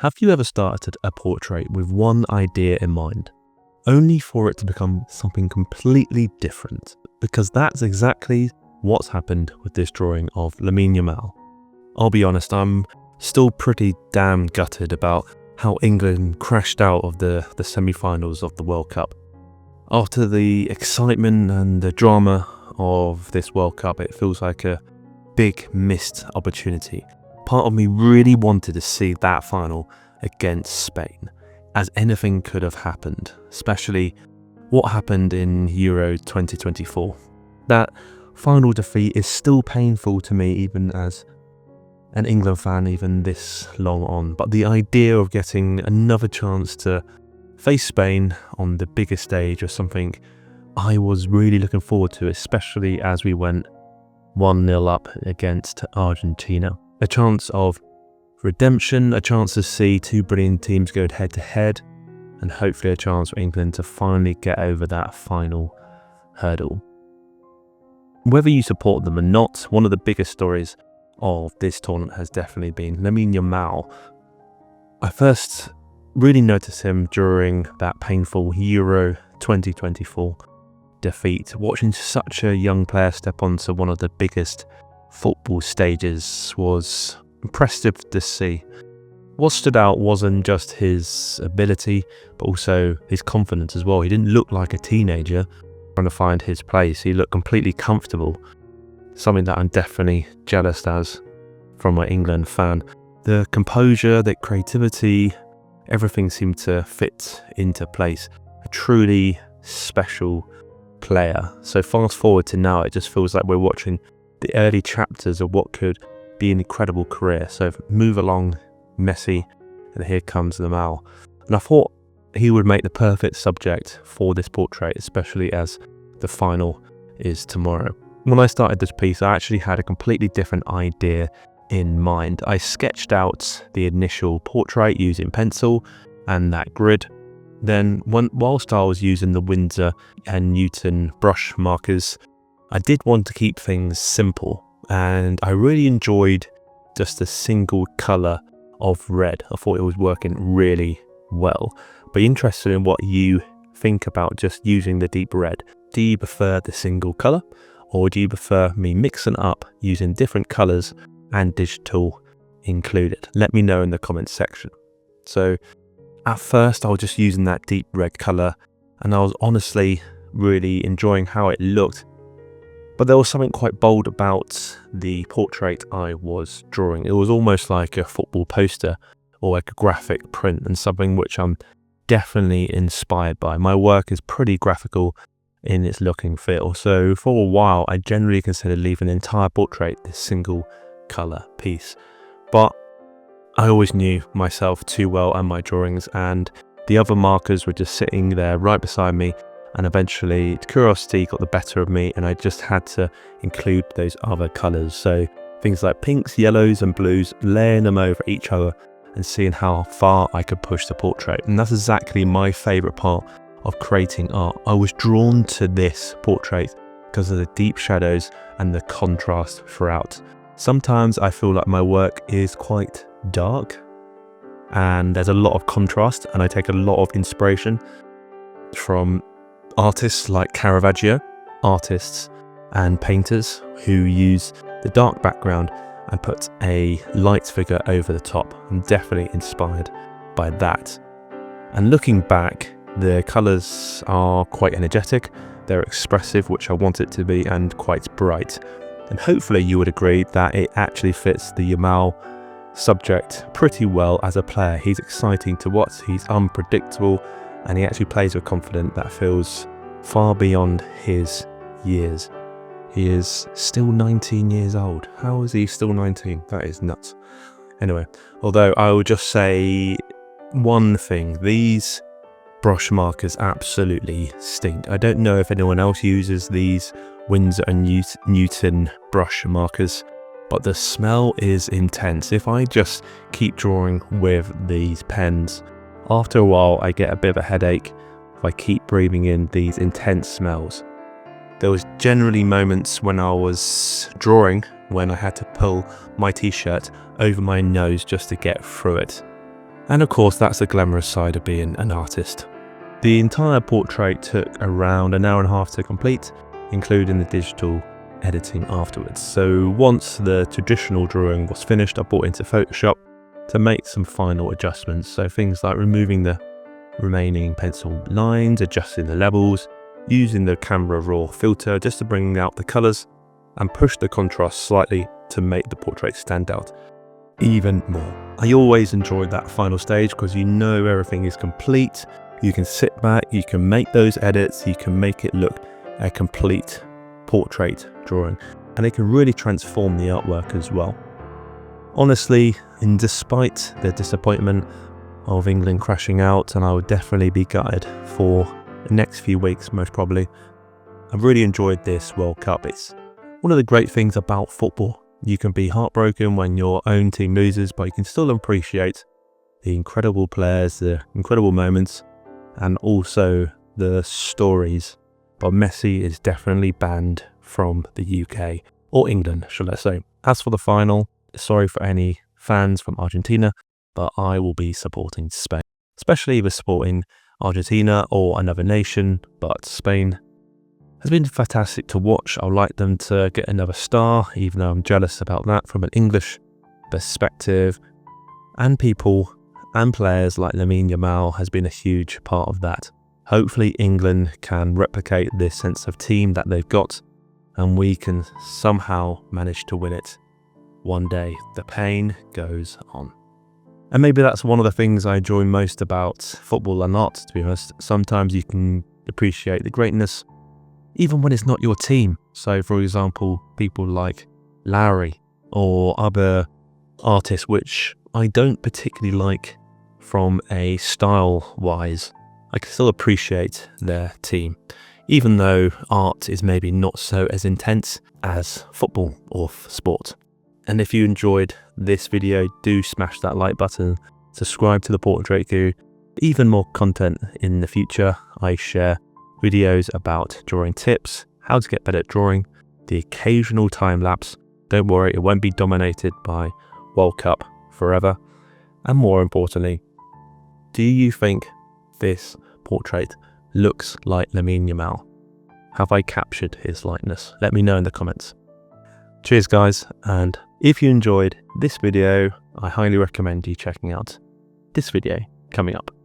Have you ever started a portrait with one idea in mind, only for it to become something completely different? Because that's exactly what's happened with this drawing of Lamine Yamal. I'll be honest, I'm still pretty damn gutted about how England crashed out of the semi-finals of the World Cup. After the excitement and the drama of this World Cup, it feels like a big missed opportunity. Part of me really wanted to see that final against Spain, as anything could have happened, especially what happened in Euro 2024. That final defeat is still painful to me, even as an England fan, even this long on. But the idea of getting another chance to face Spain on the biggest stage was something I was really looking forward to, especially as we went 1-0 up against Argentina. A chance of redemption, a chance to see two brilliant teams go head to head, and hopefully a chance for England to finally get over that final hurdle. Whether you support them or not, one of the biggest stories of this tournament has definitely been Lamine Yamal. I first really noticed him during that painful Euro 2024 defeat. Watching such a young player step onto one of the biggest football stages was impressive to see. What stood out wasn't just his ability, but also his confidence as well. He didn't look like a teenager trying to find his place. He looked completely comfortable, something that I'm definitely jealous as from my England fan. The composure, the creativity, everything seemed to fit into place. A truly special player. So fast forward to now, it just feels like we're watching the early chapters of what could be an incredible career. So move along Messi, and here comes Yamal. And I thought he would make the perfect subject for this portrait, especially as the final is tomorrow. When I started this piece, I actually had a completely different idea in mind. I sketched out the initial portrait using pencil and that grid. Then whilst I was using the Winsor and Newton brush markers, I did want to keep things simple, and I really enjoyed just a single colour of red. I thought it was working really well. Be interested in what you think about just using the deep red. Do you prefer the single colour, or do you prefer me mixing up using different colours and digital included? Let me know in the comments section. So at first I was just using that deep red colour, and I was honestly really enjoying how it looked. But there was something quite bold about the portrait I was drawing. It was almost like a football poster or like a graphic print, and something which I'm definitely inspired by. My work is pretty graphical in its look and feel. So for a while, I generally considered leaving the entire portrait this single colour piece. But I always knew myself too well and my drawings, and the other markers were just sitting there right beside me. And eventually curiosity got the better of me, and I just had to include those other colours. So things like pinks, yellows and blues, layering them over each other and seeing how far I could push the portrait. And that's exactly my favourite part of creating art. I was drawn to this portrait because of the deep shadows and the contrast throughout. Sometimes I feel like my work is quite dark and there's a lot of contrast, and I take a lot of inspiration from artists like Caravaggio, artists and painters who use the dark background and put a light figure over the top. I'm definitely inspired by that. And looking back, the colours are quite energetic, they're expressive, which I want it to be, and quite bright. And hopefully you would agree that it actually fits the Yamal subject pretty well as a player. He's exciting to watch, he's unpredictable, and he actually plays with confidence that feels far beyond his years. He is still 19 years old. How is he still 19? That is nuts. Anyway, although I will just say one thing, these brush markers absolutely stink. I don't know if anyone else uses these Winsor and Newton brush markers, but the smell is intense. If I just keep drawing with these pens, after a while I get a bit of a headache if I keep breathing in these intense smells. There was generally moments when I was drawing when I had to pull my t-shirt over my nose just to get through it. And of course, that's the glamorous side of being an artist. The entire portrait took around an hour and a half to complete, including the digital editing afterwards. So once the traditional drawing was finished, I brought into Photoshop to make some final adjustments. So things like removing the remaining pencil lines, adjusting the levels, using the camera raw filter just to bring out the colors and push the contrast slightly to make the portrait stand out even more. I always enjoyed that final stage because you know everything is complete. You can sit back, you can make those edits, you can make it look a complete portrait drawing, and it can really transform the artwork as well. Honestly, and despite the disappointment of England crashing out, and I would definitely be gutted for the next few weeks most probably, I've really enjoyed this World Cup. It's one of the great things about football. You can be heartbroken when your own team loses, but you can still appreciate the incredible players, the incredible moments, and also the stories. But Messi is definitely banned from the UK, or England, shall I say. As for the final, sorry for any fans from Argentina, but I will be supporting Spain, especially with supporting Argentina or another nation, but Spain has been fantastic to watch. I'd like them to get another star, even though I'm jealous about that from an English perspective. And people and players like Lamine Yamal has been a huge part of that. Hopefully England can replicate this sense of team that they've got, and we can somehow manage to win it one day. The pain goes on. And maybe that's one of the things I enjoy most about football and art, to be honest. Sometimes you can appreciate the greatness even when it's not your team. So for example, people like Lowry or other artists which I don't particularly like from a style wise, I can still appreciate their team, even though art is maybe not so as intense as football or sport. And if you enjoyed this video, do smash that like button, subscribe to the Portrait Guru. Even more content in the future. I share videos about drawing tips, how to get better at drawing, the occasional time lapse. Don't worry, it won't be dominated by World Cup forever. And more importantly, do you think this portrait looks like Lamine Yamal? Have I captured his likeness? Let me know in the comments. Cheers guys, and if you enjoyed this video, I highly recommend you checking out this video coming up.